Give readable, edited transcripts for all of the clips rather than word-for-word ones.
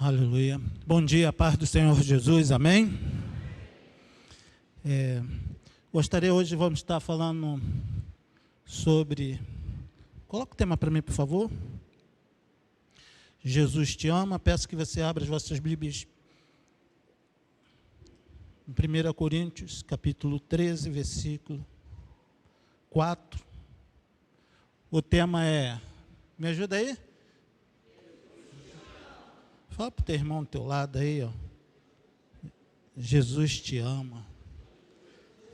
Aleluia. Bom dia, paz do Senhor Jesus, amém? Gostaria hoje, vamos estar falando sobre... Coloca o tema para mim, por favor. Jesus te ama. Peço que você abra as vossas Bíblias em 1 Coríntios, capítulo 13, versículo 4. O tema é... Me ajuda aí? Fala para o teu irmão do teu lado aí, ó. Jesus te ama.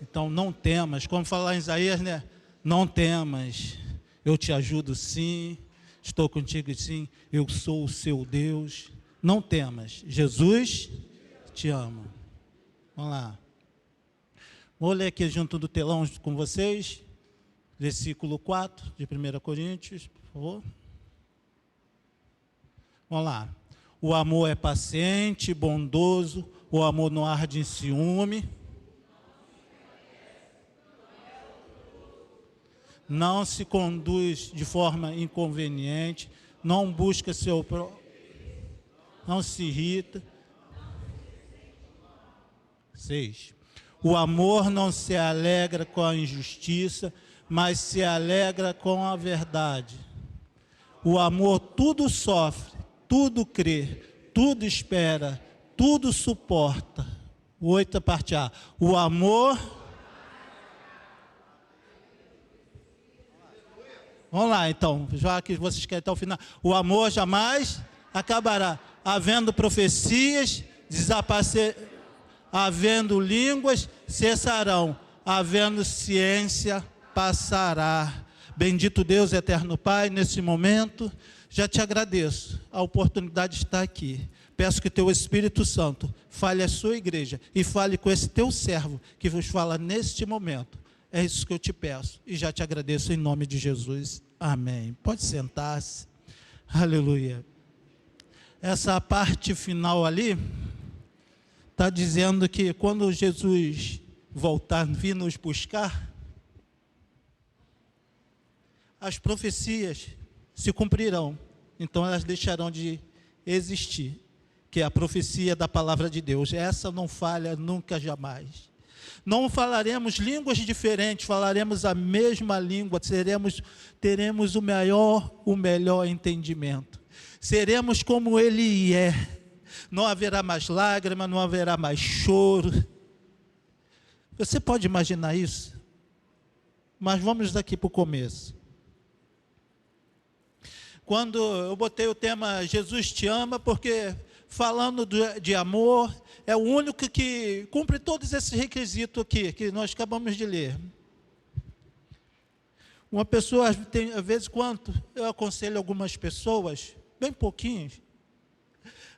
Então não temas, como falar em Isaías, né? Não temas, eu te ajudo sim, estou contigo sim, eu sou o seu Deus. Não temas, Jesus te ama. Vamos lá. Vou ler aqui junto do telão com vocês, versículo 4 de 1 Coríntios, por favor. Vamos lá. O amor é paciente, bondoso, o amor não arde em ciúme, não se conduz de forma inconveniente, não busca não se irrita. 6. O amor não se alegra com a injustiça, mas se alegra com a verdade. O amor tudo sofre, tudo crê, tudo espera, tudo suporta. 8, parte A. O amor... Vamos lá, então, já que vocês querem até o final. O amor jamais acabará. Havendo profecias, havendo línguas, cessarão. Havendo ciência, passará. Bendito Deus, eterno Pai, nesse momento... Já te agradeço a oportunidade de estar aqui. Peço que teu Espírito Santo fale a sua igreja e fale com esse teu servo que vos fala neste momento. É isso que eu te peço e já te agradeço em nome de Jesus. Amém. Pode sentar-se. Aleluia. Essa parte final ali está dizendo que quando Jesus voltar, vir nos buscar, as profecias se cumprirão, então elas deixarão de existir, que é a profecia da palavra de Deus. Essa não falha nunca, jamais. Não falaremos línguas diferentes, falaremos a mesma língua, teremos o melhor entendimento. Seremos como Ele é. Não haverá mais lágrima, não haverá mais choro. Você pode imaginar isso? Mas vamos daqui para o começo. Quando eu botei o tema Jesus te ama, porque falando de amor, é o único que cumpre todos esses requisitos aqui, que nós acabamos de ler. Uma pessoa, às vezes, quanto eu aconselho algumas pessoas, bem pouquinhos,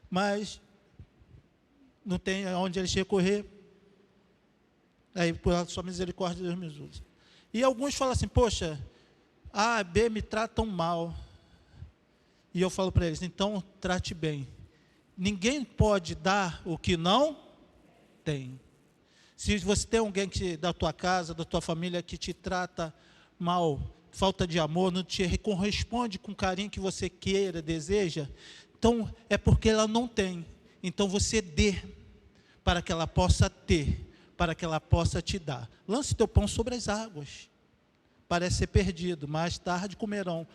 mas não tem onde eles recorrer, aí por sua misericórdia Deus me usa. E alguns falam assim, poxa, A, B me tratam mal. E eu falo para eles, então trate bem. Ninguém pode dar o que não tem. Se você tem alguém da tua casa, da tua família, que te trata mal, falta de amor, não te corresponde com o carinho que você queira, deseja, então é porque ela não tem. Então você dê, para que ela possa ter, para que ela possa te dar. Lance teu pão sobre as águas. Parece ser perdido, mais tarde comerão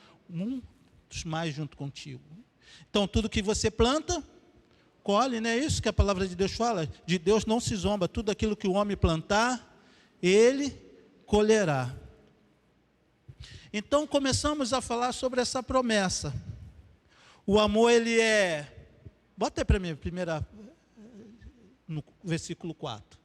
mais junto contigo. Então tudo que você planta, colhe, não é isso que a palavra de Deus fala? De Deus não se zomba, tudo aquilo que o homem plantar, ele colherá. Então começamos a falar sobre essa promessa. O amor, ele é, bota aí para mim, no versículo 4.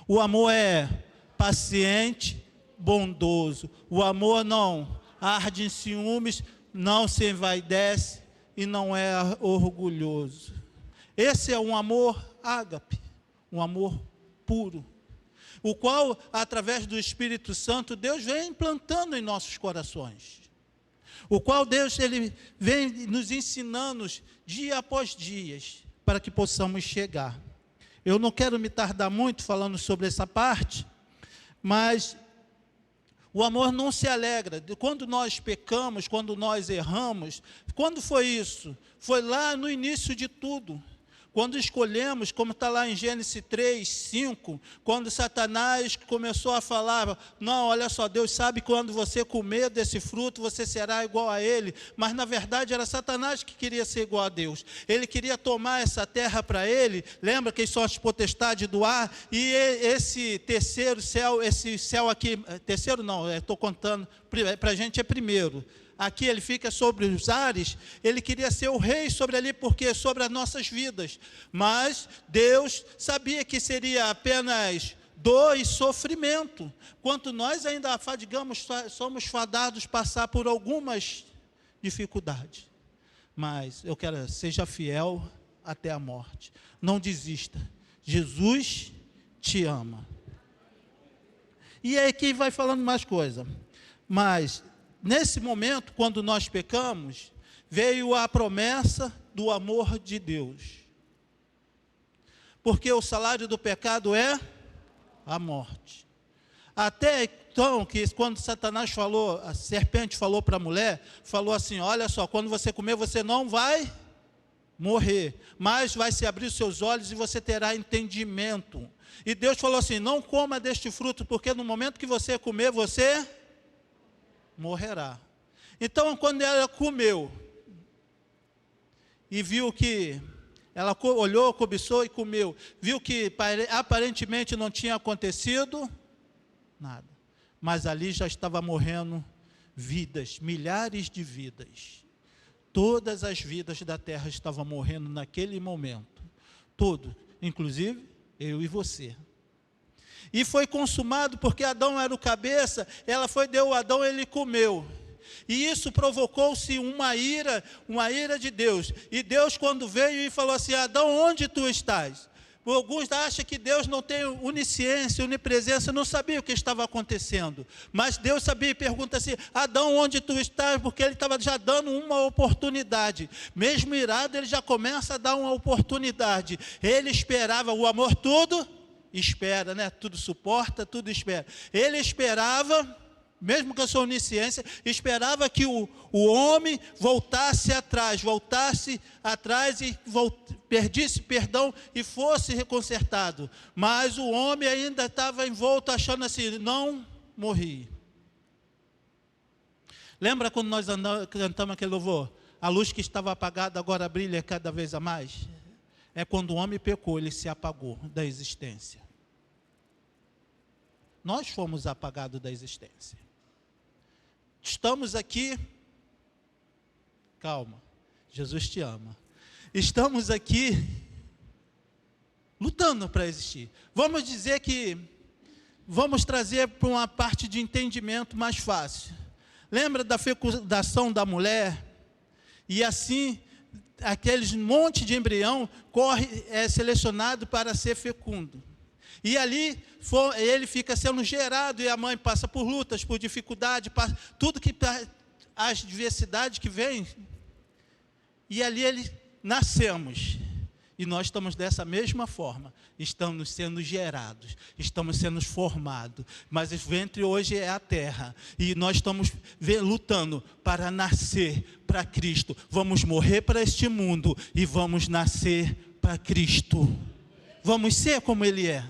O amor é paciente, bondoso. O amor não arde em ciúmes, não se envaidece e não é orgulhoso. Esse é um amor ágape, um amor puro, o qual, através do Espírito Santo, Deus vem implantando em nossos corações. O qual Deus, ele vem nos ensinando dia após dia, para que possamos chegar. Eu não quero me tardar muito falando sobre essa parte, mas O amor não se alegra. Quando nós pecamos, quando nós erramos, quando foi isso? Foi lá no início de tudo. Quando escolhemos, como está lá em Gênesis 3, 5, quando Satanás começou a falar, não, olha só, Deus sabe que quando você comer desse fruto, você será igual a Ele, mas na verdade era Satanás que queria ser igual a Deus. Ele queria tomar essa terra para Ele, lembra que são as potestades do ar, e esse terceiro céu, esse céu aqui, terceiro não, estou contando, para a gente é primeiro. Aqui ele fica sobre os ares, ele queria ser o rei sobre ali, porque sobre as nossas vidas. Mas Deus sabia que seria apenas dor e sofrimento. Quanto nós ainda afadigamos, somos fadados passar por algumas dificuldades. Mas eu quero, seja fiel até a morte. Não desista. Jesus te ama. E aí aqui vai falando mais coisa. Mas nesse momento, quando nós pecamos, veio a promessa do amor de Deus. Porque o salário do pecado é a morte. Até então, que quando Satanás falou, a serpente falou para a mulher, falou assim, olha só, quando você comer, você não vai morrer, mas vai se abrir os seus olhos e você terá entendimento. E Deus falou assim, não coma deste fruto, porque no momento que você comer, você morrerá. Então, quando ela comeu e viu que ela olhou, cobiçou e comeu, viu que aparentemente não tinha acontecido nada, mas ali já estava morrendo vidas, milhares de vidas. Todas as vidas da terra estavam morrendo naquele momento, todo, inclusive eu e você. E foi consumado, porque Adão era o cabeça, ela deu a Adão, ele comeu. E isso provocou-se uma ira de Deus. E Deus, quando veio e falou assim, Adão, onde tu estás? Alguns acham que Deus não tem onisciência, onipresença, não sabia o que estava acontecendo. Mas Deus sabia e pergunta assim, Adão, onde tu estás? Porque ele estava já dando uma oportunidade. Mesmo irado, ele já começa a dar uma oportunidade. Ele esperava o amor tudo, espera, né? Tudo suporta, tudo espera. Ele esperava, mesmo com a sua onisciência, esperava que o homem voltasse atrás e perdisse perdão e fosse reconsertado. Mas o homem ainda estava envolto, achando assim, não morri. Lembra quando nós cantamos aquele louvor? A luz que estava apagada agora brilha cada vez a mais. É quando o homem pecou, ele se apagou da existência. Nós fomos apagados da existência. Estamos aqui, calma, Jesus te ama. Estamos aqui lutando para existir. Vamos dizer que, vamos trazer para uma parte de entendimento mais fácil. Lembra da fecundação da mulher? E assim, aqueles monte de embrião é selecionado para ser fecundo. E ali ele fica sendo gerado e a mãe passa por lutas, por dificuldade, tudo que as diversidades que vêm. E ali nascemos. E nós estamos dessa mesma forma, estamos sendo gerados, estamos sendo formados, mas o ventre hoje é a terra, e nós estamos lutando para nascer para Cristo. Vamos morrer para este mundo e vamos nascer para Cristo. Vamos ser como Ele é,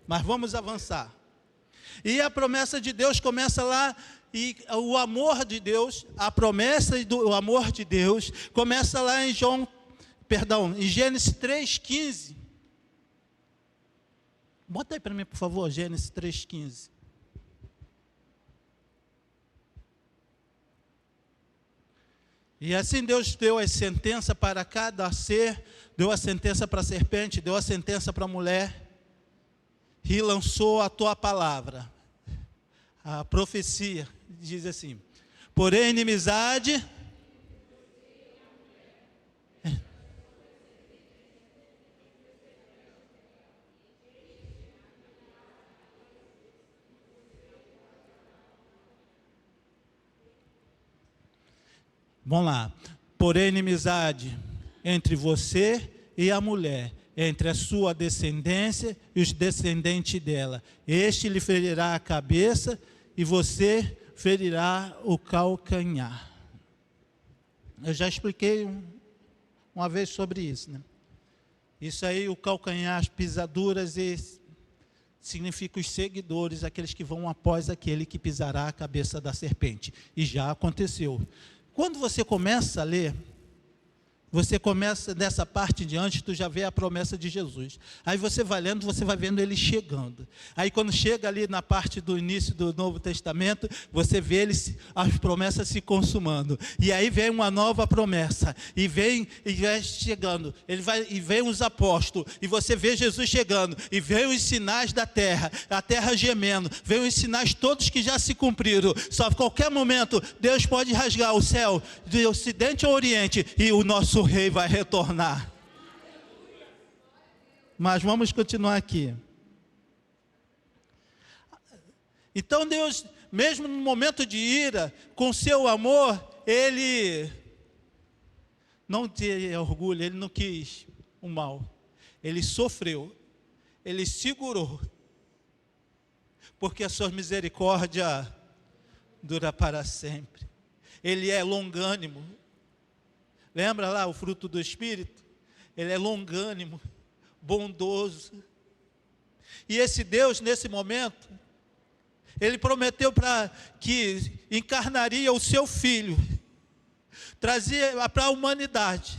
mas vamos avançar. E a promessa de Deus começa lá, e o amor de Deus, a promessa do amor de Deus, começa lá em em Gênesis 3,15. Bota aí para mim, por favor, Gênesis 3,15. E assim Deus deu a sentença para cada ser, deu a sentença para a serpente, deu a sentença para a mulher, e lançou a tua palavra. A profecia diz assim, porém inimizade... Vamos lá. Porém, inimizade entre você e a mulher, entre a sua descendência e os descendentes dela. Este lhe ferirá a cabeça e você ferirá o calcanhar. Eu já expliquei uma vez sobre isso, né? Isso aí, o calcanhar, as pisaduras, significa os seguidores, aqueles que vão após aquele que pisará a cabeça da serpente. E já aconteceu. Quando você começa a ler, você começa dessa parte em diante, tu já vê a promessa de Jesus. Aí você vai lendo, você vai vendo ele chegando. Aí quando chega ali na parte do início do Novo Testamento, você vê as promessas se consumando. E aí vem uma nova promessa. E vai chegando. E vem os apóstolos. E você vê Jesus chegando. E vem os sinais da terra. A terra gemendo. Vem os sinais todos que já se cumpriram. Só a qualquer momento, Deus pode rasgar o céu de ocidente ao oriente. E o nosso rei vai retornar. Mas vamos continuar aqui. Então Deus, mesmo no momento de ira, com seu amor, Ele não teve orgulho, Ele não quis o mal. Ele sofreu, Ele segurou, porque a sua misericórdia dura para sempre. Ele é longânimo. Lembra lá o fruto do Espírito? Ele é longânimo, bondoso. E esse Deus, nesse momento, Ele prometeu que encarnaria o seu Filho, trazia para a humanidade,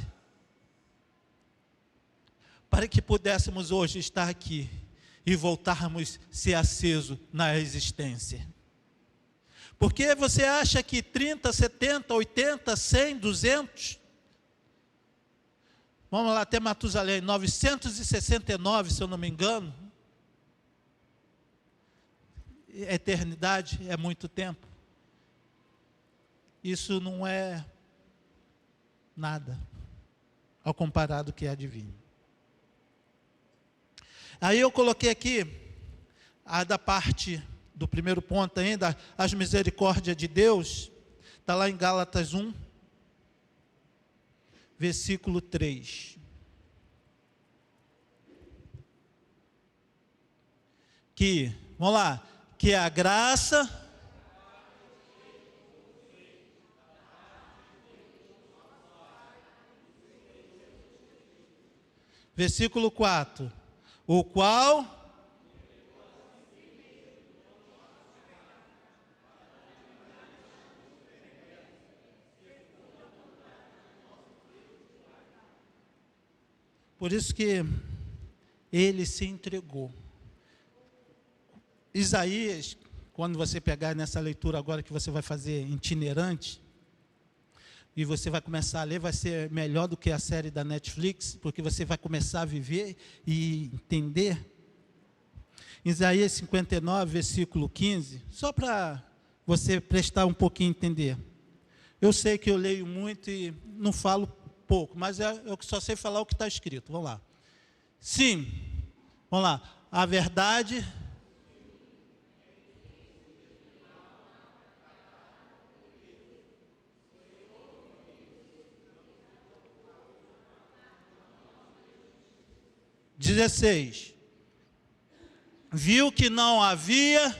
para que pudéssemos hoje estar aqui e voltarmos a ser acesos na existência. Porque você acha que 30, 70, 80, 100, 200... Vamos lá até Matusalém, 969, se eu não me engano. Eternidade é muito tempo. Isso não é nada ao comparado que é divino. Aí eu coloquei aqui a da parte do primeiro ponto ainda, as misericórdias de Deus, está lá em Gálatas 1. Versículo 3. Vamos lá, que a graça versículo 4, o qual por isso que ele se entregou. Isaías, quando você pegar nessa leitura agora que você vai fazer itinerante, e você vai começar a ler, vai ser melhor do que a série da Netflix, porque você vai começar a viver e entender. Isaías 59, versículo 15, só para você prestar um pouquinho a entender. Eu sei que eu leio muito e não falo pouco, mas eu só sei falar o que está escrito. Vamos lá. Sim, vamos lá. A verdade... Viu que não havia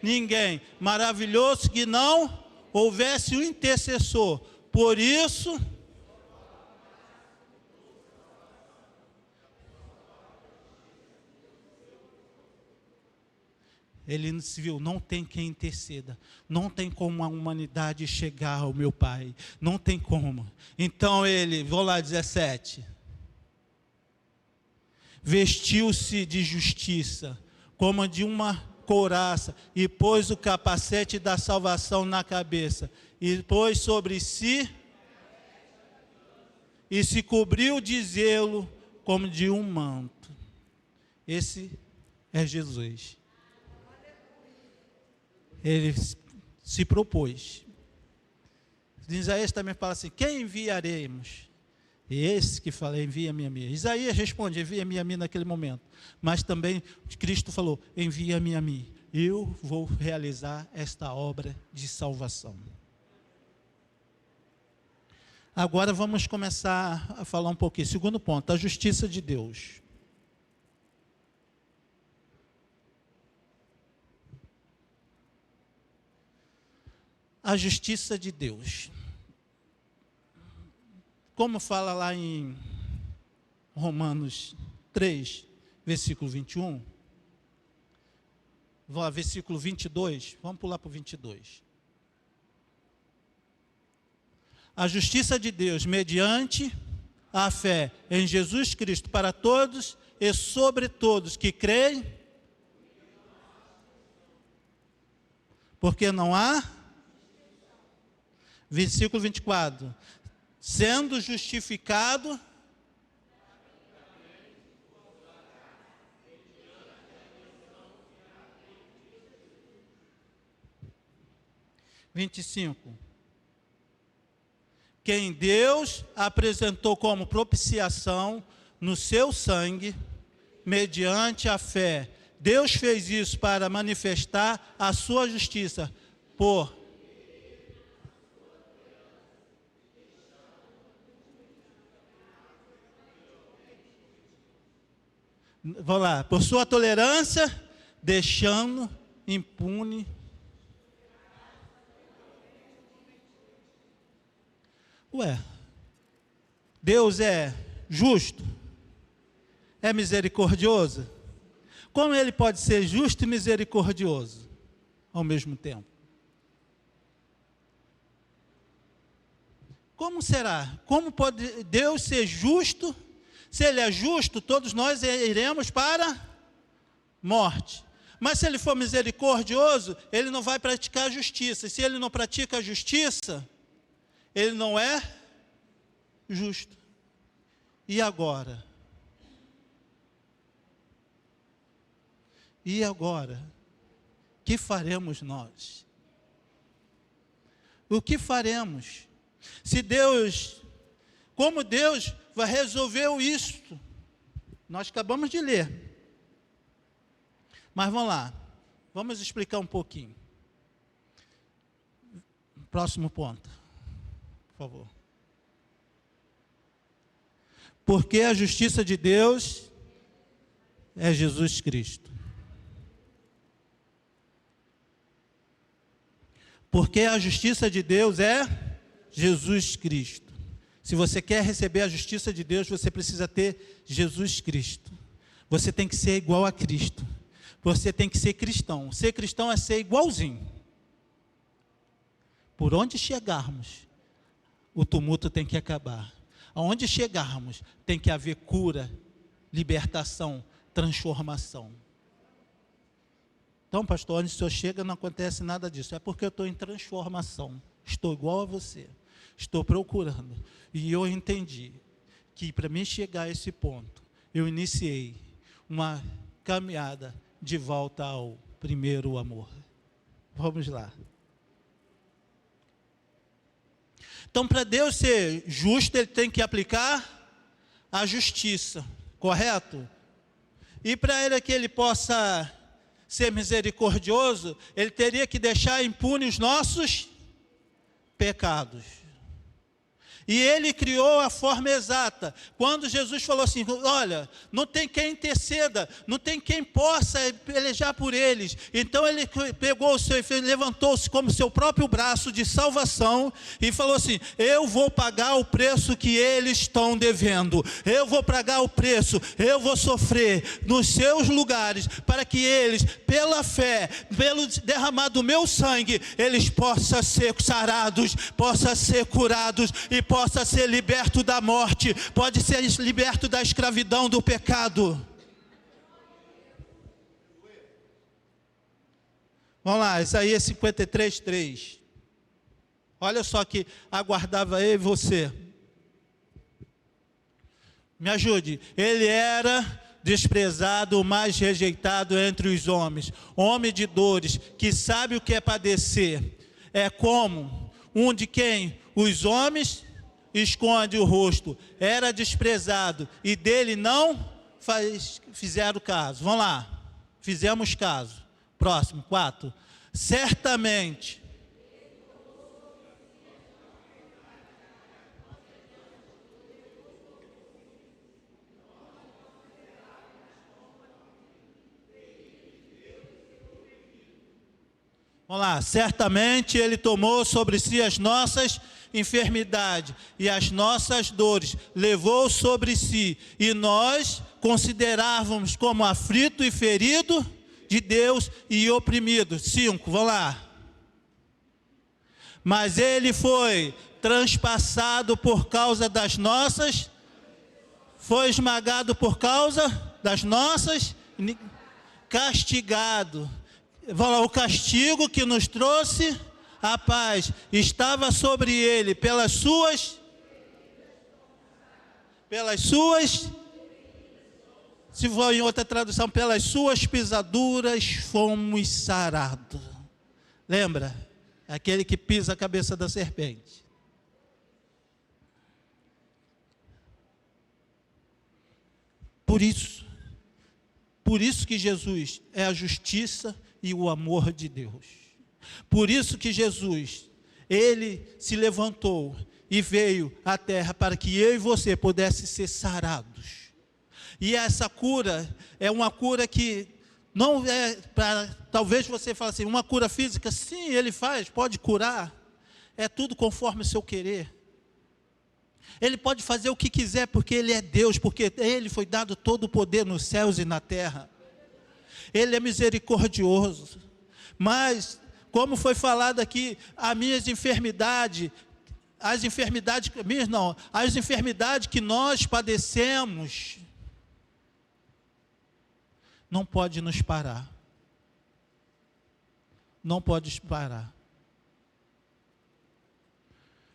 ninguém maravilhoso que não houvesse um intercessor. Por isso, ele se viu, não tem quem interceda, não tem como a humanidade chegar ao meu Pai, não tem como. Então ele, vou lá 17, vestiu-se de justiça, como de uma couraça, e pôs o capacete da salvação na cabeça, e pôs sobre si, e se cobriu de zelo, como de um manto. Esse é Jesus. Ele se propôs. Isaías também fala assim, quem enviaremos? E esse que fala, envia-me a mim. Isaías responde, envia-me a mim naquele momento. Mas também Cristo falou, envia-me a mim. Eu vou realizar esta obra de salvação. Agora vamos começar a falar um pouquinho. Segundo ponto, a justiça de Deus. a justiça de Deus. Como fala lá em Romanos 3, versículo 21, versículo 22, vamos pular para o 22. A justiça de Deus mediante a fé em Jesus Cristo para todos e sobre todos que creem, porque não há, versículo 24, sendo justificado, quem Deus apresentou como propiciação no seu sangue, mediante a fé. Deus fez isso para manifestar a sua justiça, por sua tolerância, deixando impune. Deus é justo? É misericordioso? Como ele pode ser justo e misericordioso ao mesmo tempo? Como será? Como pode Deus ser justo? Se ele é justo, todos nós iremos para morte. Mas se ele for misericordioso, ele não vai praticar a justiça. E se ele não pratica a justiça, ele não é justo. E agora? E agora? Que faremos nós? O que faremos? Se Deus, como Deus vai resolver isto? Nós acabamos de ler. Mas vamos lá, vamos explicar um pouquinho. Próximo ponto, por favor. Porque a justiça de Deus é Jesus Cristo. Porque a justiça de Deus é Jesus Cristo. Se você quer receber a justiça de Deus, você precisa ter Jesus Cristo. Você tem que ser igual a Cristo. Você tem que ser cristão. Ser cristão é ser igualzinho. Por onde chegarmos, o tumulto tem que acabar. Aonde chegarmos, tem que haver cura, libertação, transformação. Então, pastor, onde o senhor chega não acontece nada disso. É porque eu estou em transformação. Estou igual a você. Estou procurando. E eu entendi que para mim chegar a esse ponto, eu iniciei uma caminhada de volta ao primeiro amor. Vamos lá. Então, para Deus ser justo, ele tem que aplicar a justiça, correto? E para que ele possa ser misericordioso, ele teria que deixar impunes os nossos pecados. E ele criou a forma exata. Quando Jesus falou assim, olha, não tem quem interceda, não tem quem possa pelejar por eles. Então ele pegou o seu, levantou-se como seu próprio braço de salvação e falou assim, eu vou pagar o preço que eles estão devendo. Eu vou pagar o preço, eu vou sofrer nos seus lugares, para que eles, pela fé, pelo derramar do meu sangue, eles possam ser sarados, possam ser curados e possa ser liberto da morte, pode ser liberto da escravidão do pecado. Vamos lá, Isaías 53, 3. Olha só que aguardava eu e você. Me ajude. Ele era desprezado, o mais rejeitado entre os homens, homem de dores, que sabe o que é padecer. É como um de quem os homens esconde o rosto, era desprezado e dele não fizeram caso. Vamos lá, fizemos caso. Próximo, 4. Certamente Vamos lá. Certamente Ele tomou sobre si as nossas enfermidades e as nossas dores, levou sobre si, e nós considerávamos como aflito e ferido de Deus e oprimido. 5, vamos lá. Mas Ele foi transpassado por causa das nossas, foi esmagado por causa das nossas, castigado. Vamos lá, o castigo que nos trouxe a paz estava sobre Ele, pelas suas, se for em outra tradução, pelas suas pisaduras fomos sarados. Lembra? Aquele que pisa a cabeça da serpente. Por isso que Jesus é a justiça e o amor de Deus. Por isso que Jesus, Ele se levantou e veio à terra para que eu e você pudéssemos ser sarados. E essa cura é uma cura que não é para, talvez você fale assim, uma cura física, sim, Ele faz, pode curar. É tudo conforme o seu querer. Ele pode fazer o que quiser, porque Ele é Deus, porque Ele foi dado todo o poder nos céus e na terra. Ele é misericordioso. Mas, como foi falado aqui, as enfermidades que nós padecemos, não pode nos parar. Não pode parar.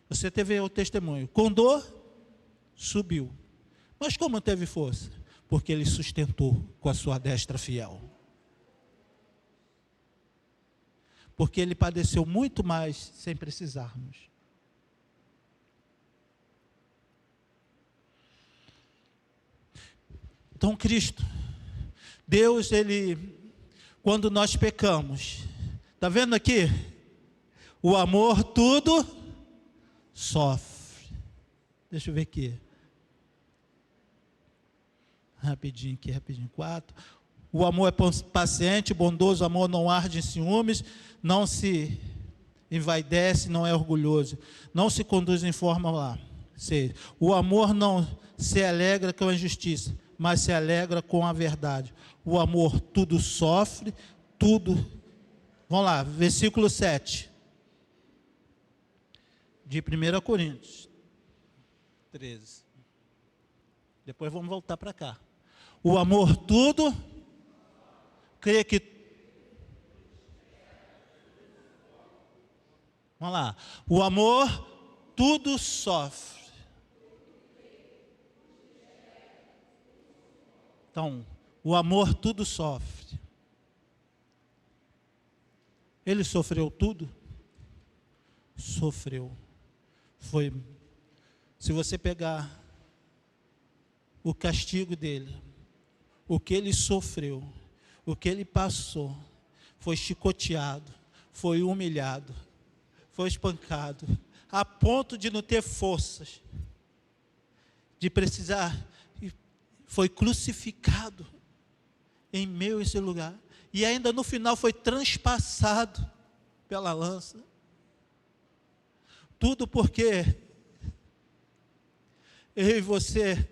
Você teve o testemunho. Com dor, subiu. Mas como teve força? Porque Ele sustentou com a sua destra fiel. Porque Ele padeceu muito mais sem precisarmos. Então Cristo, Deus, Ele, quando nós pecamos, está vendo aqui? O amor tudo sofre. Deixa eu ver aqui. Rapidinho. 4. O amor é paciente, bondoso, o amor não arde em ciúmes, não se envaidece, não é orgulhoso, não se conduz em forma lá. 6. O amor não se alegra com a injustiça, mas se alegra com a verdade. O amor tudo sofre, tudo. Vamos lá, versículo 7. De 1 Coríntios 13. Depois vamos voltar para cá. O amor tudo crê que. Vamos lá. O amor tudo sofre. Então, o amor tudo sofre. Ele sofreu tudo? Sofreu. Foi. Se você pegar o castigo dele, o que ele sofreu, o que ele passou, foi chicoteado, foi humilhado, foi espancado, a ponto de não ter forças, de precisar, foi crucificado em meio a esse lugar, e ainda no final foi transpassado pela lança. Tudo porque eu e você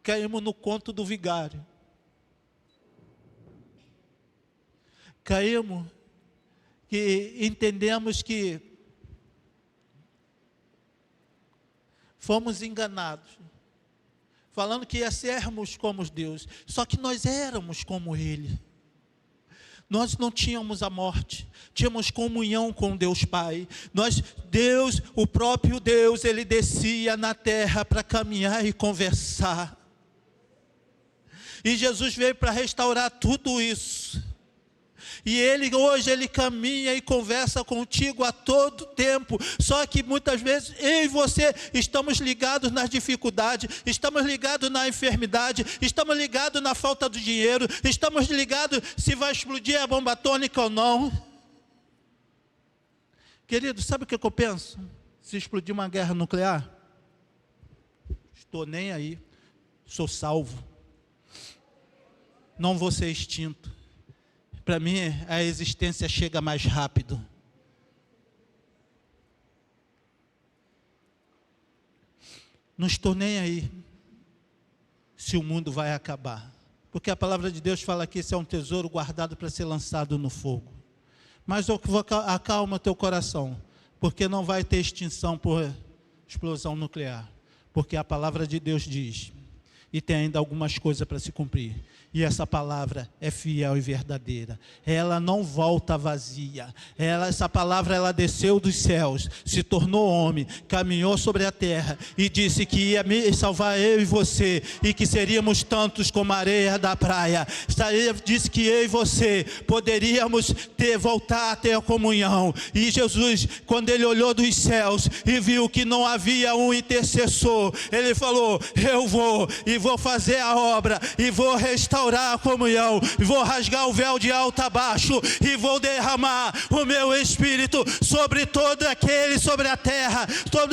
caímos no conto do vigário. Caímos que entendemos que fomos enganados, falando que ia sermos como Deus, só que nós éramos como Ele. Nós não tínhamos a morte, tínhamos comunhão com Deus Pai. Deus, o próprio Deus, Ele descia na terra para caminhar e conversar. E Jesus veio para restaurar tudo isso. E hoje Ele caminha e conversa contigo a todo tempo. Só que muitas vezes eu e você estamos ligados nas dificuldades, estamos ligados na enfermidade, estamos ligados na falta do dinheiro, estamos ligados se vai explodir a bomba atômica ou não. Querido, sabe o que eu penso? Se explodir uma guerra nuclear, estou nem aí, sou salvo. Não vou ser extinto. para mim a existência chega mais rápido. Não estou nem aí se o mundo vai acabar. Porque a palavra de Deus fala que esse é um tesouro guardado para ser lançado no fogo. Mas acalma teu coração, porque não vai ter extinção por explosão nuclear. Porque a palavra de Deus diz, e tem ainda algumas coisas para se cumprir. E essa palavra é fiel e verdadeira. Ela não volta vazia. Essa palavra, ela desceu dos céus, se tornou homem, caminhou sobre a terra e disse que ia me salvar eu e você, e que seríamos tantos como a areia da praia. Disse que eu e você poderíamos voltar a ter a comunhão. E Jesus, quando ele olhou dos céus e viu que não havia um intercessor, ele falou, eu vou fazer a obra, e vou restaurar a comunhão, e vou rasgar o véu de alto a baixo, e vou derramar o meu Espírito sobre todo aquele sobre a terra,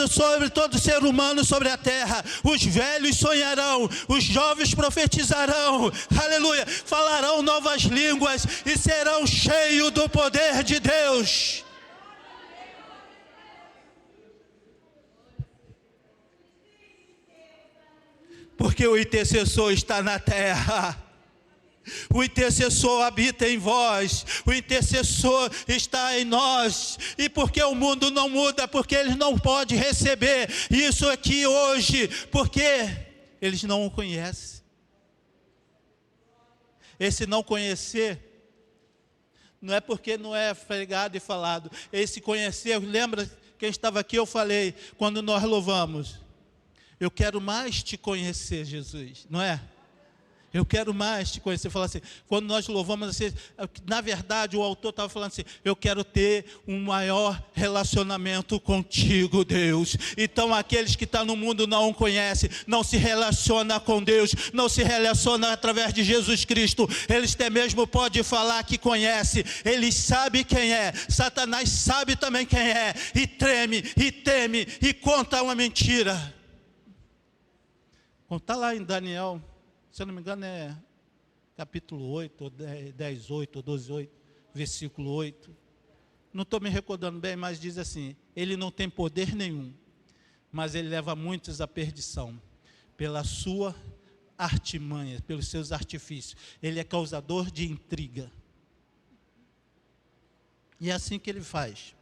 sobre todo ser humano sobre a terra. Os velhos sonharão, os jovens profetizarão, aleluia, falarão novas línguas e serão cheios do poder de Deus. Porque o intercessor está na terra. O intercessor habita em vós, o intercessor está em nós. E porque o mundo não muda, porque eles não podem receber isso aqui hoje, porque eles não o conhecem. Esse não conhecer, não é porque não é pregado e falado. Esse conhecer, lembra quem estava aqui, eu falei, quando nós louvamos, eu quero mais te conhecer, Jesus, não é? Eu quero mais te conhecer. Falar assim, quando nós louvamos assim, na verdade o autor estava falando assim, eu quero ter um maior relacionamento contigo, Deus. Então aqueles que estão no mundo não o conhecem, não se relacionam com Deus, não se relacionam através de Jesus Cristo. Eles até mesmo podem falar que conhece, eles sabem quem é. Satanás sabe também quem é, e treme, e teme, e conta uma mentira. Está lá em Daniel, se eu não me engano é capítulo 8, ou 10, 8, ou 12, 8, versículo 8. Não estou me recordando bem, mas diz assim, ele não tem poder nenhum, mas ele leva muitos à perdição, pela sua artimanha, pelos seus artifícios. Ele é causador de intriga. E é assim que ele faz.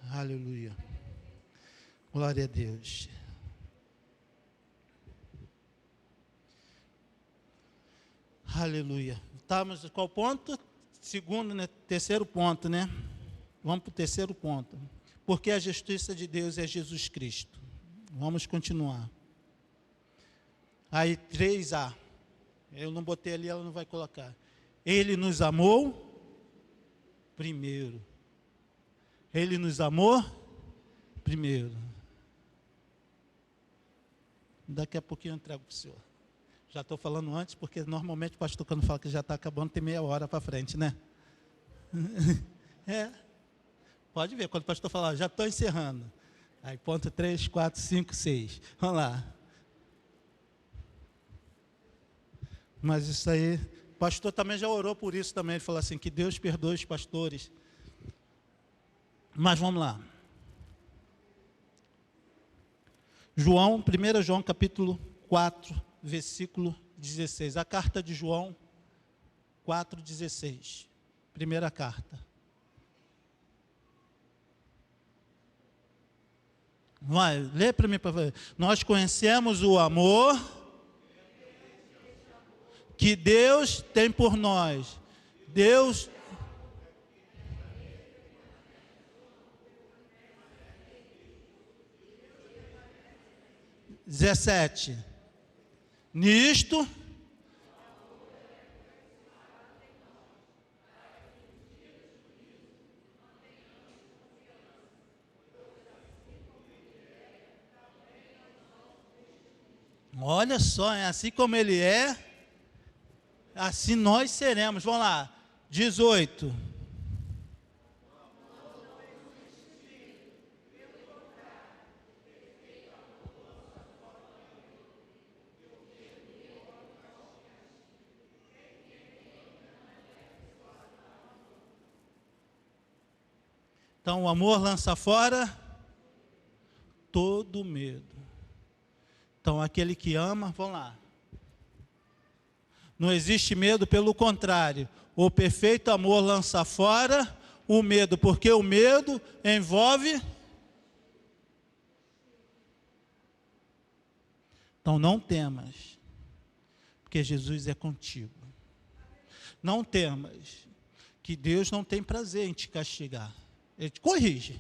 Aleluia. Glória a Deus. Aleluia. Estamos em qual ponto? Segundo, né? Terceiro ponto, né? Vamos para o terceiro ponto. Porque a justiça de Deus é Jesus Cristo. Vamos continuar. Aí 3A. Eu não botei ali, ela não vai colocar. Ele nos amou primeiro. Ele nos amou primeiro. Daqui a pouquinho eu entrego para o senhor. Já estou falando antes, porque normalmente o pastor, quando fala que já está acabando, tem meia hora para frente, né? É. Pode ver, quando o pastor fala, já estou encerrando. Aí ponto 3, 4, 5, 6. Vamos lá. Mas isso aí, o pastor também já orou por isso também. Ele falou assim, que Deus perdoe os pastores. Mas vamos lá. João, 1 João capítulo 4, versículo 16. A carta de João 4,16. Primeira carta. Vai, lê para mim, para ver. Nós conhecemos o amor que Deus tem por nós. Deus 17. Nisto olha só, é assim como ele é, assim nós seremos. Vamos lá, 18. Então, o amor lança fora todo medo. Então, aquele que ama, vamos lá. Não existe medo, pelo contrário. O perfeito amor lança fora o medo, porque o medo envolve. Então, não temas, porque Jesus é contigo. Não temas, que Deus não tem prazer em te castigar. Ele te corrige,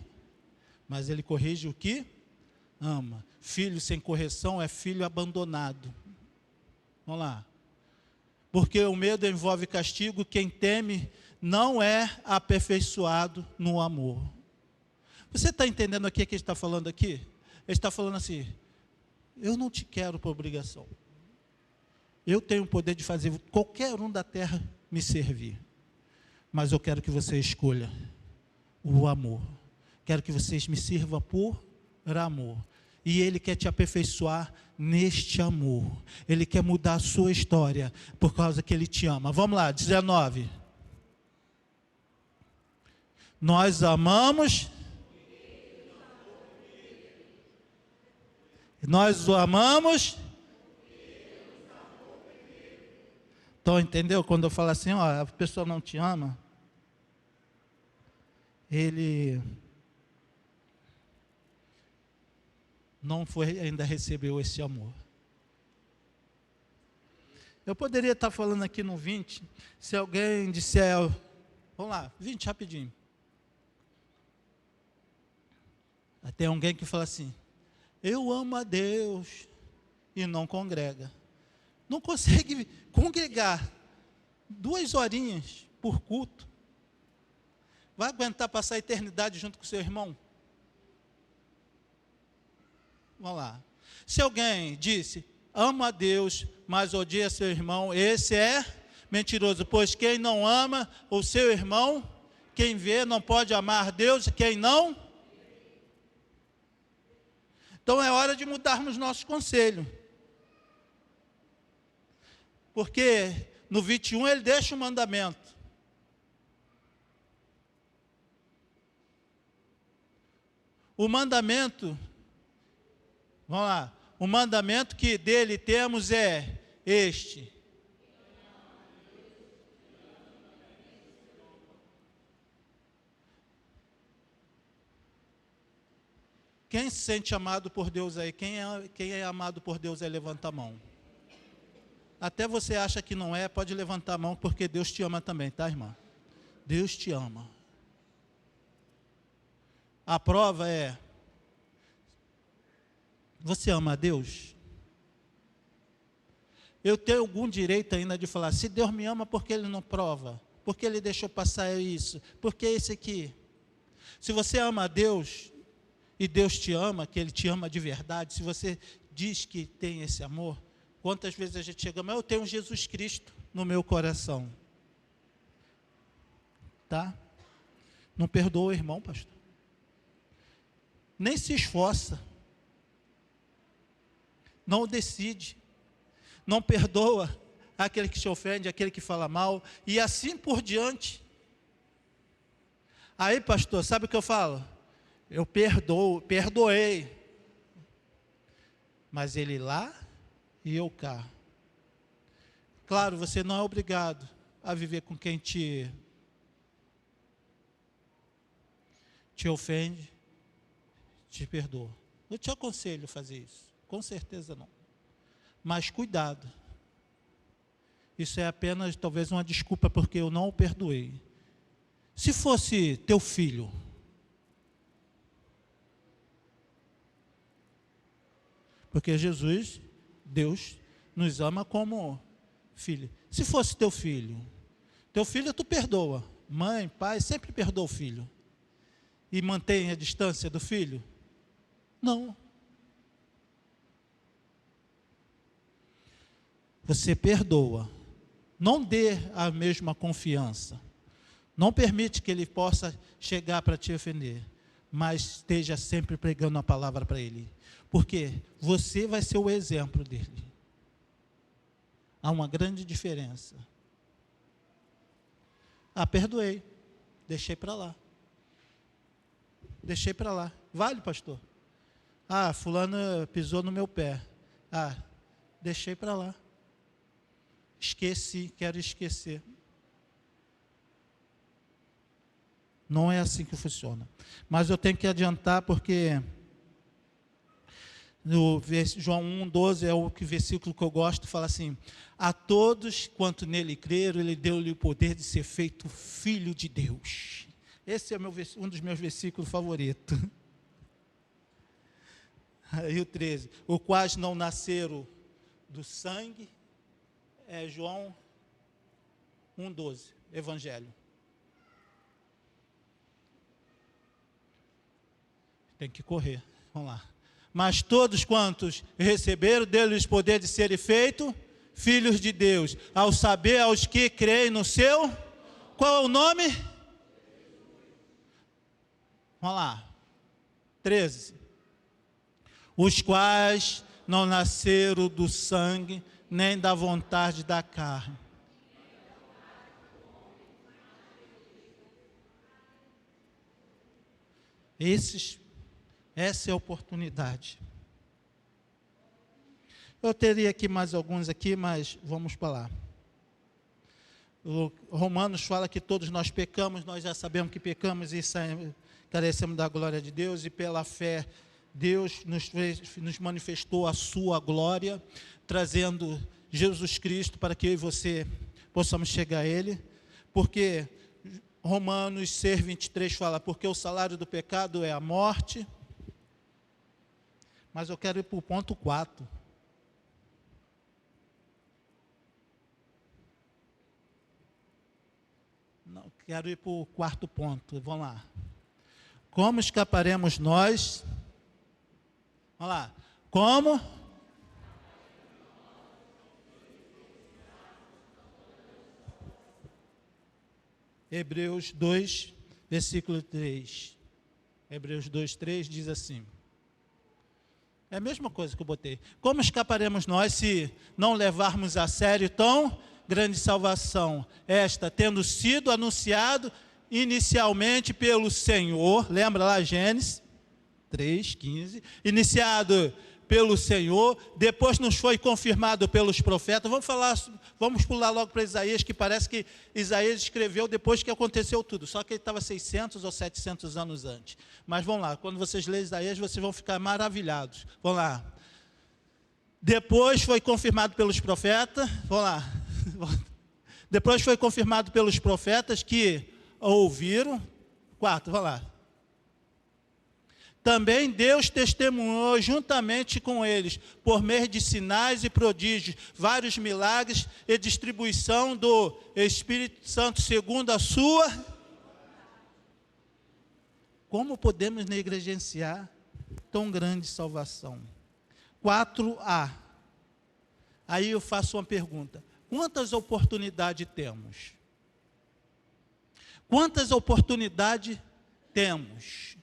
mas Ele corrige o que ama. Filho sem correção é filho abandonado. Vamos lá. Porque o medo envolve castigo, quem teme não é aperfeiçoado no amor. Você está entendendo aqui o que ele está falando aqui? Ele está falando assim, eu não te quero por obrigação. Eu tenho o poder de fazer qualquer um da terra me servir. Mas eu quero que você escolha o amor. Quero que vocês me sirvam por amor. E Ele quer te aperfeiçoar neste amor. Ele quer mudar a sua história por causa que Ele te ama. Vamos lá, 19. Nós amamos. Nós o amamos. Então, entendeu? Quando eu falo assim, ó, a pessoa não te ama, ele não foi, ainda recebeu esse amor. Eu poderia estar falando aqui no 20, se alguém disser, vamos lá, 20 rapidinho. Tem alguém que fala assim, eu amo a Deus, e não congrega. Não consegue congregar 2 horinhas por culto. Vai aguentar passar a eternidade junto com seu irmão? Vamos lá. Se alguém disse, ama a Deus, mas odia seu irmão, esse é mentiroso, pois quem não ama o seu irmão, quem vê não pode amar Deus, quem não. Então é hora de mudarmos nosso conselho. Porque no 21 ele deixa o mandamento. O mandamento, vamos lá, o mandamento que dele temos é este. Quem se sente amado por Deus aí? Quem é amado por Deus aí, levanta a mão. Até você acha que não é, pode levantar a mão, porque Deus te ama também, tá, irmã? Deus te ama. A prova é, você ama a Deus? Eu tenho algum direito ainda de falar, se Deus me ama, por que Ele não prova? Por que Ele deixou passar isso? Por que esse aqui? Se você ama a Deus, e Deus te ama, que Ele te ama de verdade, se você diz que tem esse amor, quantas vezes a gente chega, mas eu tenho Jesus Cristo no meu coração. Tá? Não perdoa o irmão, pastor. Nem se esforça. Não decide. Não perdoa aquele que te ofende, aquele que fala mal, e assim por diante. Aí, pastor, sabe o que eu falo? Eu perdoei. Mas ele lá e eu cá. Claro, você não é obrigado a viver com quem te ofende, te perdoa. Eu te aconselho a fazer isso, com certeza não. Mas cuidado. Isso é apenas talvez uma desculpa porque eu não o perdoei. Se fosse teu filho, porque Jesus, Deus, nos ama como filho. Se fosse teu filho tu perdoa. Mãe, pai, sempre perdoa o filho. E mantém a distância do filho? Não. Você perdoa. Não dê a mesma confiança. Não permite que ele possa chegar para te ofender. Mas esteja sempre pregando a palavra para ele. Porque você vai ser o exemplo dele. Há uma grande diferença. Perdoei. Deixei para lá. deixei para lá. Vale, pastor? Ah, fulano pisou no meu pé. Ah, deixei para lá. Esqueci, quero esquecer. Não é assim que funciona. Mas eu tenho que adiantar porque no João 1,12 é o versículo que eu gosto, fala assim: a todos quanto nele creram, ele deu-lhe o poder de ser feito filho de Deus. Esse é um dos meus versículos favoritos. Aí o 13, o quais não nasceram do sangue, é João 1,12, Evangelho. Tem que correr, vamos lá. Mas todos quantos receberam, deu-lhes poder de serem feitos filhos de Deus, ao saber aos que creem no seu, qual é o nome? Vamos lá, 13. Os quais não nasceram do sangue, nem da vontade da carne. Essa é a oportunidade. Eu teria aqui mais alguns aqui, mas vamos para lá. O Romanos fala que todos nós pecamos, nós já sabemos que pecamos e carecemos da glória de Deus, e pela fé Deus nos manifestou a sua glória, trazendo Jesus Cristo para que eu e você possamos chegar a Ele, porque Romanos 6,23 fala, porque o salário do pecado é a morte. Mas eu quero ir para o ponto 4. Não, quero ir para o quarto ponto. Vamos lá. Como escaparemos nós? Vamos lá. Como? Hebreus 2, versículo 3. Hebreus 2, 3 diz assim. É a mesma coisa que eu botei. Como escaparemos nós se não levarmos a sério tão grande salvação? Esta, tendo sido anunciado inicialmente pelo Senhor, lembra lá Gênesis 3:15, iniciado pelo Senhor, depois nos foi confirmado pelos profetas. Vamos pular logo para Isaías, que parece que Isaías escreveu depois que aconteceu tudo, só que ele estava 600 ou 700 anos antes. Mas vamos lá, quando vocês lerem Isaías, vocês vão ficar maravilhados. Vamos lá. Depois foi confirmado pelos profetas, vamos lá. Depois foi confirmado pelos profetas que ouviram. 4, vamos lá. Também Deus testemunhou juntamente com eles, por meio de sinais e prodígios, vários milagres e distribuição do Espírito Santo segundo a sua. Como podemos negligenciar tão grande salvação? 4a. Aí eu faço uma pergunta. Quantas oportunidades temos? Quantas oportunidades temos?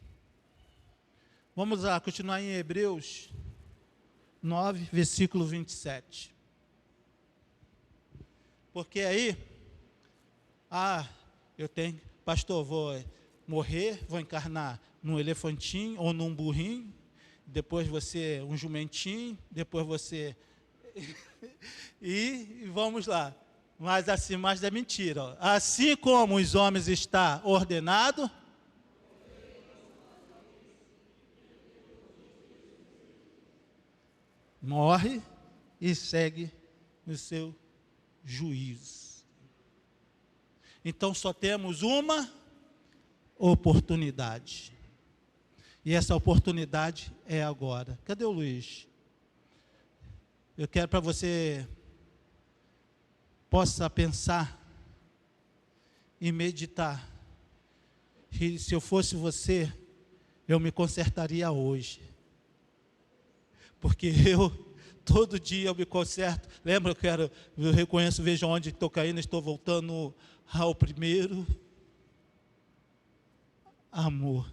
Vamos lá, continuar em Hebreus 9, versículo 27. Porque aí, eu tenho, pastor, vou morrer, vou encarnar num elefantinho ou num burrinho, depois você um jumentinho, depois você... e vamos lá. Mas assim, mas é mentira. Ó. Assim como os homens está ordenado... morre e segue no seu juízo. Então só temos uma oportunidade. E essa oportunidade é agora. Cadê o Luiz? Eu quero para você possa pensar e meditar. E se eu fosse você, eu me consertaria hoje. Porque todo dia eu me conserto. Lembra que eu reconheço, vejo onde estou caindo, estou voltando ao primeiro amor.